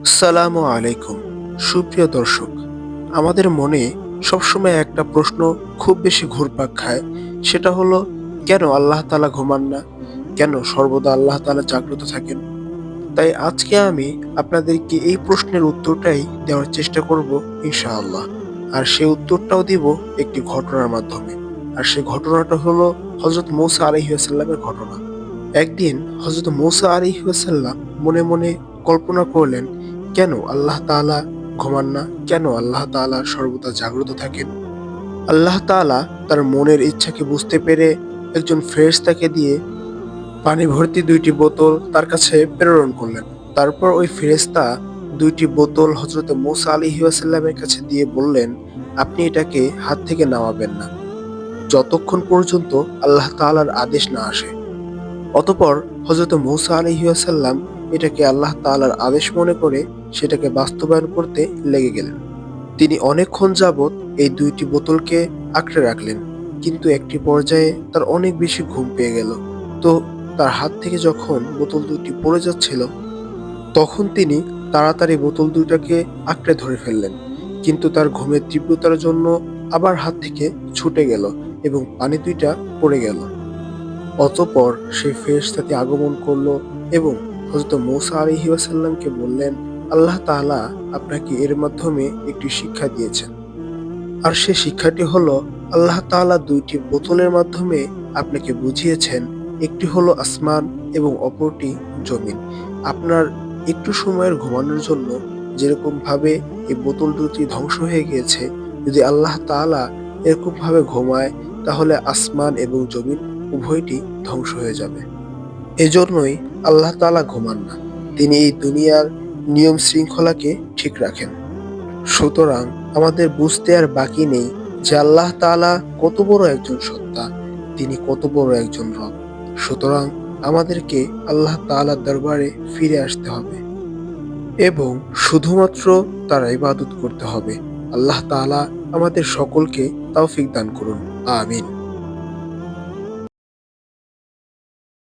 আসসালামু আলাইকুম। সুপ্রিয় দর্শক, আমাদের মনে সবসময় একটা প্রশ্ন খুব বেশি ঘুরপাক খায়। সেটা হলো, কেন আল্লাহ তাআলা ঘুমান না? কেন সর্বদা আল্লাহ তাআলা জাগ্রত থাকেন? তাই আজকে আমি আপনাদেরকে এই প্রশ্নের উত্তরটাই দেওয়ার চেষ্টা করব ইনশাআল্লাহ। আর সেই উত্তরটাও দিব একটি ঘটনার মাধ্যমে। আর সেই ঘটনাটা হলো হযরত মূসা আলাইহিস সালামের ঘটনা। একদিন হযরত মূসা আলাইহিস সালাম মনে মনে কল্পনা করলেন, কেন আল্লাহ তাআলা ঘুমান না? কেন আল্লাহ তাআলা সর্বদা জাগ্রত থাকেন? আল্লাহ তাআলা তার মনের ইচ্ছাকে বুঝতে পেরে একজন ফেরেশতাকে দিয়ে পানি ভর্তি ২টি বোতল তার কাছে প্রেরণ করলেন। তারপর ওই ফেরেশতা ২টি বোতল হযরত মূসা আলাইহিস সালামের কাছে দিয়ে বললেন, আপনি এটাকে হাত থেকে নামাবেন না, যতক্ষণ পর্যন্ত আল্লাহ তাআলার আদেশ না আসে। অতঃপর হযরত মূসা আলাইহিস সালাম এটাকে আল্লাহ তাআলার আদেশ মনে করে সেটাকে বাস্তবায়ন করতে লেগে গেলেন। তিনি অনেকক্ষণ যাবৎ এই ২টি বোতলকে আঁকড়ে রাখলেন। কিন্তু একটি পর্যায়ে তার অনেক বেশি ঘুম পেয়ে গেল। তো তার হাত থেকে যখন বোতল ২টি পড়ে যাচ্ছিল, তখন তিনি তাড়াতাড়ি বোতল ২টাকে আঁকড়ে ধরে ফেললেন। কিন্তু তার ঘুমের তীব্রতার জন্য আবার হাত থেকে ছুটে গেল এবং পানি ২টা পড়ে গেল। অতঃপর সেই ফেরেশতাটি আগমন করল এবং হযরত মূসা আলাইহিস সালামকে বললেন, আল্লাহ তাআলা আপনাকে এর মাধ্যমে একটি শিক্ষা দিয়েছেন। আর সে শিক্ষাটি হলো, আল্লাহ তাআলা ২টি বোতলের মাধ্যমে আপনাকে বুঝিয়েছেন, একটি হলো আসমান এবং অপরটি জমিন। আপনার একটু সময়ের ঘুমানোর জন্য যেরকমভাবে এই বোতল ২টি ধ্বংস হয়ে গিয়েছে, যদি আল্লাহ তাআলা এরকমভাবে ঘুমায়, তাহলে আসমান এবং জমিন উভয়টি ধ্বংস হয়ে যাবে। এজন্যই আল্লাহ তাআলা ঘুমান না। তিনি এই দুনিয়ার নিয়ম শৃঙ্খলাকে ঠিক রাখেন। সুতরাং আমাদের বুঝতে আর বাকি নেই যে আল্লাহ তাআলা কত বড় একজন সত্তা, তিনি কত বড় একজন রব। সুতরাং আমাদেরকে আল্লাহ তাআলার দরবারে ফিরে আসতে হবে এবং শুধুমাত্র তার ইবাদত করতে হবে। আল্লাহ তাআলা আমাদের সকলকে তৌফিক দান করুন। আমিন।